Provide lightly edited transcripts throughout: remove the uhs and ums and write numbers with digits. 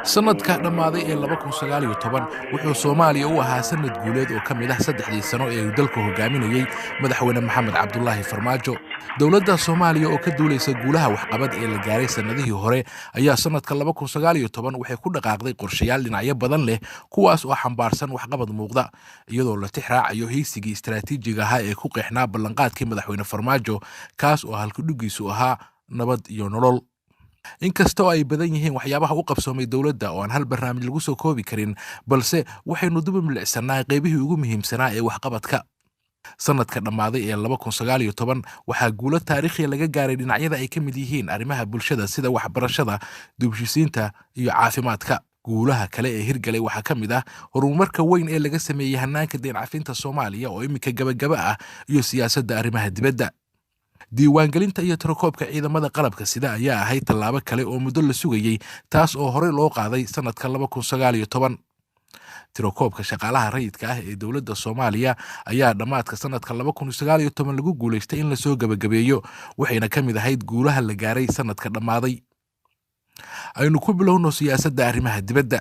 sanadka dhamaaday ee 2019 wuxuu Soomaaliya u ahaa sanad guuleed oo kamid ah 3 sano ee uu dalka hogaaminayay madaxweyne Maxamed Cabdullaahi Farmaajo. dawladda Soomaaliya oo ka duuleysa guulaha waxqabad ee la gaaray sanadihii hore ayaa sanadka 2019 waxay ku dhaqaaqday qorshayaal dhinacyo badan leh kuwaas oo xambaarsan waxqabad muuqda iyadoo la tixraacayo heysigii istiraatiijiga ah ee ku qeexnaa ballanqaadkii madaxweyne Farmaajo kaas oo halkudhigiisu ahaa nabad iyo nolol. inkastoo ay badan yihiin waxyaabaha u qabsoomay dawladda oo aan hal barnaamij lagu soo koobi karin balse waxaynu dib u milicsannaa qaybihii ugu muhiimsanaa ee waxqabadka. sanadka dhamaaday ee 2019 waxaa guulo taariikhi laga gaaray dhinacyada ay ka mid yihiin arrimaha bulshada sida waxbarashada, dib-u-heshiisiinta iyo caafimaadka. guulaha kale ee hirgalay waxaa ka mid ah horumarka weyn ee laga sameeyay hannaanka deyn cafinta Soomaaliya oo imika gabagaba ah iyo siyaasadda arrimaha dibadda. diiwaangelinta iyo tirakoobka ciidamada qalabka sida ayaa ahayd tallaabo kale oo muddo la sugayay taas oo hore loo qaaday sanadka 2019. tirakoobka shaqaalaha rayidka ah ee dawladda Soomaaliya ayaa dhamaadka sanadka 2019 lagu guuleystay in la soo gabagabeeyo waxayna ka mid ahayd guulaha la gaaray sanadka dhamaaday. aynu ku bilowno siyaasadda arrimaha dibadda.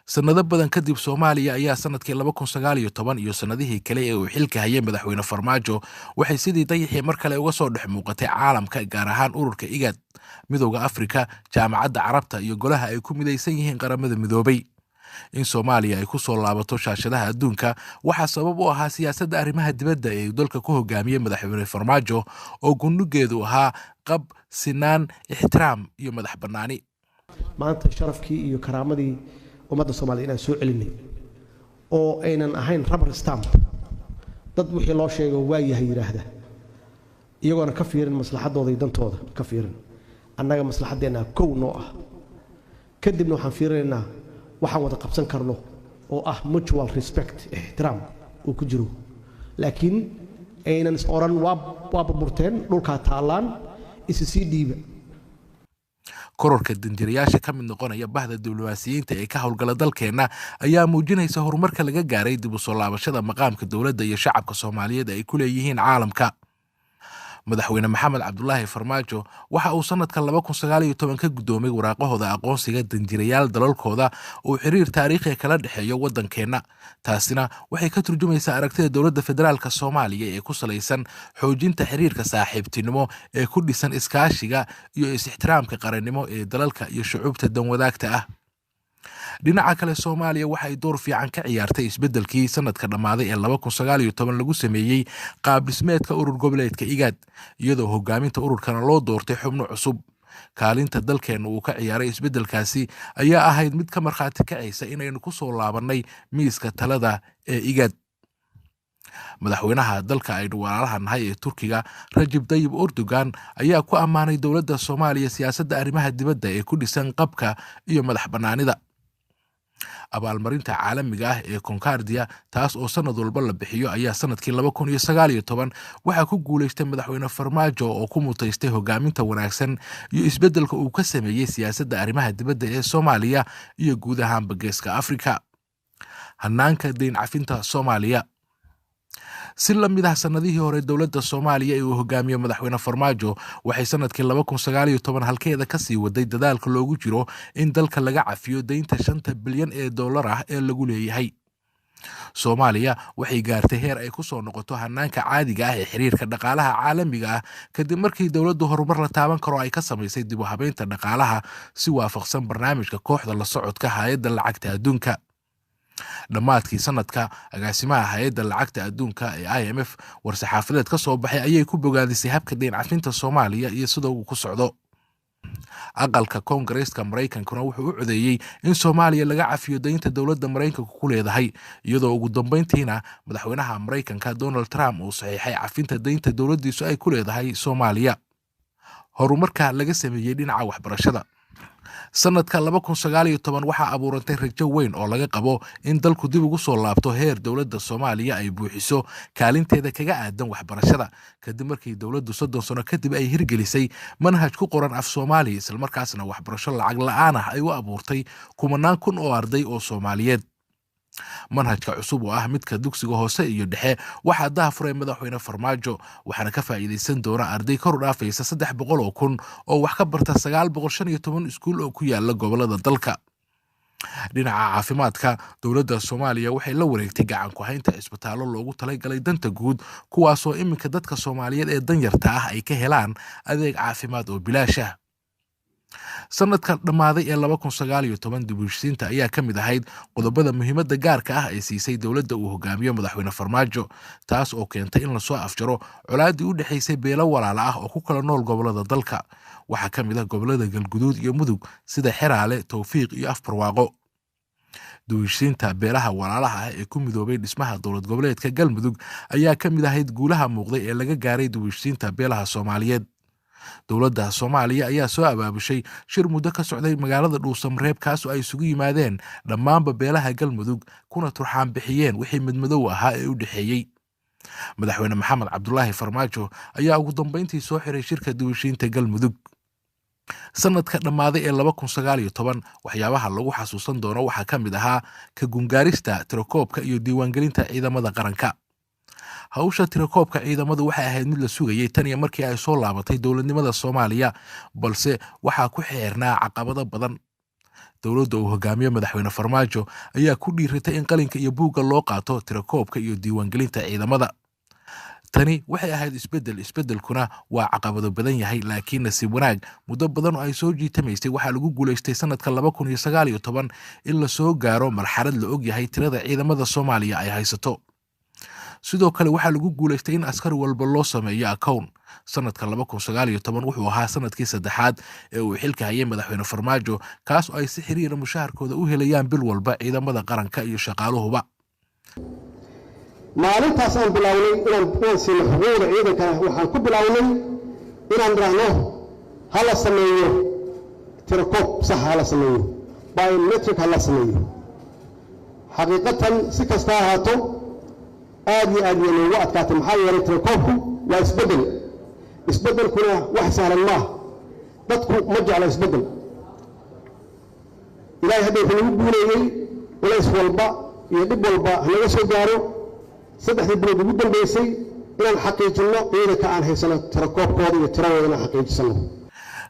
sanado badan kadib Soomaaliya ayaa sanadkii 2019 iyo sanadihii kale ee uu xilka hayay madaxweyne Farmaajo waxay sidii dayixii mar kale uga soo dhex muuqatay caalamka gaar ahaan ururka IGAD, Midowga Afrika, Jaamacadda Carabta iyo golaha ay ku midaysan yihiin qaramada midoobay. in Soomaaliya ay ku soo laabato shaashadaha adduunka waxaa sabab u ahaa siyaasadda arrimaha dibadda ee dalka ku hogaamiyay madaxweyne Farmaajo oo gundhigeedu ahaa qab, sinaan, ixtiraam iyo madax bannaani. maanta sharafkii iyo karaamadii ummadda Soomaaliya inaan soo celinay oo aynan ahayn rubber stamp dad wixii loo sheego waa yahay yiraahda iyagoona ka fiirin maslaxadooda iyo dantooda ka fiirin annaga maslaxadeena kow noo ah kadibna waxaan fiirinaynaa waxaan wada qabsan karno oo ah mutual respect ixtiraam oo ku jiro laakiin aynan oran waa burburteen dhulka taalaan isii dhiiba. kororka danjirayaasha ka mid noqonaya bahda diblomaasiyiinta ee ka howlgala dalkeena ayaa muujinaysa horumarka laga gaaray dib u soo laabashada maqaamka dawladda iyo shacabka Soomaaliyeed ay ku leeyihiin caalamka. madaxweyne Maxamed Cabdullaahi Farmaajo waxa uu sanadka 2019 ka gudoomay waraaqahooda aqoonsiga danjirayaal dalalkooda oo xiriir taariikhi kala dhaxeeyo wadankeena. taasina waxay ka turjumaysaa aragtida dawladda federaalka Soomaaliya ee ku saleysan xoojinta xiriirka saaxiibtinimo ee ku dhisan iskaashiga iyo is-ixtiraamka qarannimo ee dalalka iyo shucuubta danwadaagta ah. dhinaca kale Soomaaliya waxay door fiican ka ciyaartay isbedelkii sanadka dhamaaday ee 2019 lagu sameeyay qaab dhismeedka urur goboleedka IGAD iyadoo hogaaminta ururkana loo doortay xubno cusub. kaalinta dalkeena uu ka ciyaaray isbedelkaasi ayaa ahayd mid ka markhaati kacaysa inaynu ku soo laabanay miiska talada ee IGAD. madaxweynaha dalka aynu walaalaha nahay ee Turkiga Rajab Tayyip Erdogan ayaa ku ammaanay dawladda Soomaaliya siyaasadda arrimaha dibadda ee ku dhisan qabka iyo madax bannaanida. abaalmarinta caalamiga ah ee Concordia taas oo sanad walba la bixiyo ayaa sanadkii 2019 waxa ku guuleystay madaxweyne Farmaajo oo ku mutaystay hogaaminta wanaagsan iyo isbedelka uu ka sameeyay siyaasadda arrimaha dibadda ee Soomaaliya iyo guud ahaan Geeska Afrika. hannaanka deyn cafinta Soomaaliya si la mid ah sanadihii hore dawladda Soomaaliya ee uu hogaamiyo madaxweyne Farmaajo waxay sanadkii 2019 halkeeda ka sii waday dadaalka loogu jiro in dalka laga cafiyo deynta $5 bilyan ah ee lagu leeyahay. Soomaaliya waxay gaartay heer ay ku soo noqoto hannaanka caadiga ah ee xiriirka dhaqaalaha caalamiga ah kadib markii dawladdu horumar la taaban karo ay ka samaysay dib u habeynta dhaqaalaha si waafaqsan barnaamijka kooxda la socodka hay'adda lacagta adduunka. dhamaadkii sanadka agaasimaha hay'adda lacagta adduunka ee IMF war-saxaafadeed ka soo baxay ayay ku bogaadisay habka deyn cafinta Soomaaliya iyo sida uu ku socdo. aqalka Koongareeska Mareykankuna wuxuu u codeeyay in Soomaaliya laga cafiyo deynta dawladda Mareykanka ku leedahay iyadoo ugu dambeyntiina madaxweynaha Mareykanka Donald Trump uu saxiixay cafinta deynta dawladdiisu ay ku leedahay Soomaaliya. horumarka laga sameeyay dhinaca waxbarashada sanadka 2019 waxaa abuurantay rajo weyn oo laga qabo in dalku dib ugu soo laabto heer dowladda Soomaaliya ay buuxiso kaalinteeda kaga aadan waxbarashada kadib markii dowladdu 30 sano kadib ay hirgelisay manhaj ku qoran af Soomaali isla markaasna waxbarasho lacag la'aan ah ay u abuurtay kumanaan kun oo arday oo Soomaaliyeed. manhajka cusub oo ah midka dugsiga hoose iyo dhexe waxaa daahfuray madaxweyne Farmaajo waxaana ka faa'iideysan doona arday kor u dhaafaysa 300 kun oo wax ka barta 915 iskuul oo ku yaala gobolada dalka. dhinaca caafimaadka dowladda Soomaaliya waxay la wareegtay gacan ku haynta isbitaallo loogu talagalay danta guud kuwaas oo iminka dadka Soomaaliyeed ee danyarta ah ay ka helaan adeeg caafimaad oo bilaash ah. sanadka dhamaaday ee 2019 dib u heshiisiinta ayaa ka mid ahayd qodobada muhiimadda gaarka ah ee siisay dowladda uu hogaamiyo madaxweyne Farmaajo taas oo keentay in la soo afjaro colaadii u dhaxaysay beelo walaalo ah oo ku kala nool gobolada dalka waxaa ka mid ah gobolada Galguduud iyo Mudug sida Xeraale, Tawfiiq iyo Afbarwaaqo. dib u heshiisiinta beelaha walaalaha ah ee ku midoobay dhismaha dowlad goboleedka Galmudug ayaa ka mid ahayd guulaha muuqday ee laga gaaray dib u heshiisiinta beelaha Soomaaliyeed. dowladda Soomaaliya ayaa soo abaabushay shir muddo ka socday magaalada Dhuusamareeb kaas oo ay isugu yimaadeen dhammaanba beelaha Galmudug kuna turxaan bixiyeen wixii midmadow ahaa ee u dhaxeeyay. madaxweyne Maxamed Cabdullaahi Farmaajo ayaa ugu dambeyntii soo xiray shirka dib u heshiisiinta Galmudug. sanadka dhamaaday ee 2019 waxyaabaha lagu xasuusan doono waxaa ka mid ahaa ka gungaarista tirakoobka iyo diiwaangelinta ciidamada qaranka. hawsha tirakoobka ciidamadu waxay ahayd mid la sugayay tan iyo markii ay soo laabatay dowladnimada Soomaaliya balse waxaa ku xeernaa caqabado badan. dowladda uu hogaamiyo madaxweyne Farmaajo ayaa ku dhiiratay in qalinka iyo buugga loo qaato tirakoobka iyo diiwaangelinta ciidamada. tani waxay ahayd isbedelkuna waa caqabado badan yahay laakiin nasiib wanaag muddo badan oo ay soo jiitamaysay waxaa lagu guuleystay sanadka 2019 in la soo gaaro marxalad la og yahay tirada ciidamada Soomaaliya ay haysato. sidoo kale waxaa lagu guuleystay in askari walba loo sameeyo account. sanadka 2019 wuxuu ahaa sanadkii saddexaad ee uu xilka hayay madaxweyne Farmaajo kaas oo ay si xiriir mushaharkooda u helayaan bil walba ciidamada qaranka iyo shaqaaluhuba. maalintaas aan bilawnay inaan siino xuquuqda ciidanka waxaan ku bilawnay inaan raahno hala sameeyo tirakoob sax hala sameeyo biometric hala sameeyo. xaqiiqatan si kasta ha ahaato aad iyo aad loogu adkaatay maxaa yeelay tirakoobku waa isbedelkuna wax sahlan maaha dadku ma jecla isbedel. ilaahay hadda wuxuu nagu guuleeyey culays walba iyo dhib walba hanaga soo gaaro 3 bilood ugu dambeysay inaan xaqiijino ciidanka aan haysano tirakoobkooda iyo tiradooda inaan xaqiijisano.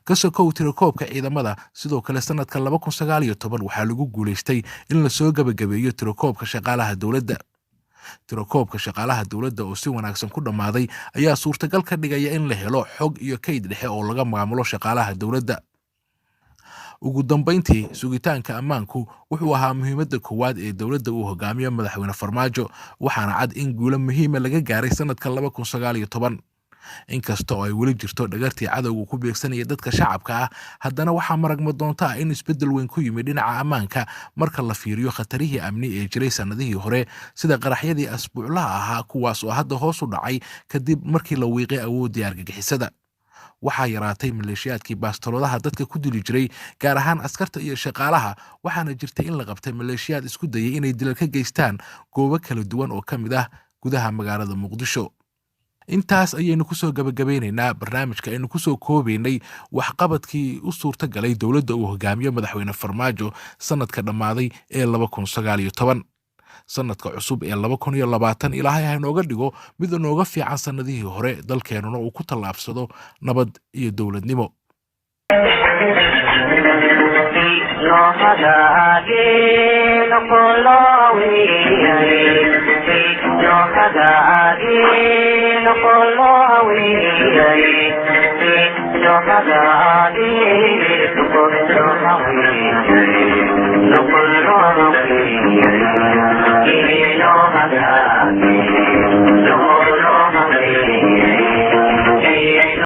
ka sokow tirakoobka ciidamada sidoo kale sanadka 2019 waxaa lagu guuleystay in la soo gabagabeeyo tirakoobka shaqaalaha dowladda. tirakoobka shaqaalaha dowladda oo si wanaagsan ku dhamaaday ayaa suurtagal ka dhigaya in la helo xog iyo kayd dhexe oo laga maamulo shaqaalaha dowladda. ugu dambeyntii sugitaanka ammaanku wuxuu ahaa muhiimadda koowaad ee dowladda uu hogaamiyo madaxweyne Farmaajo waxaana cad in guulo muhiim ah laga gaaray sanadka 2019. inkasta oo ay weli jirto dhagartii cadowga ku beegsanaya dadka shacabka ah haddana waxaa maragma doonta in isbedel weyn ku yimid dhinaca ammaanka marka la fiiriyo khatarihii amni ee jiray sanadihii hore sida qaraxyadii asbuuclaha ahaa kuwaas oo hadda hoos u dhacay kadib markii la wiiqay awoodii argagixisada. waxaa yaraatay maleeshiyaadkii baastoladaha dadka ku dili jiray gaar ahaan askarta iyo shaqaalaha waxaana jirtay in la qabtay maleeshiyaad isku dayay inay dilal ka geystaan goobo kala duwan oo ka mid ah gudaha magaalada Muqdisho. intaas ayaynu ku soo gabagabeynaynaa barnaamijka aynu ku soo koobaynay waxqabadkii u suurtagalay dowladda uu hogaamiyo madaxweyne Farmaajo sanadka dhamaaday ee 2019. sanadka cusub ee 2020 ilaahay ha inooga dhigo mid inooga fiican sanadihii hore dalkeenuna uu ku tallaabsado nabad iyo dowladnimo. No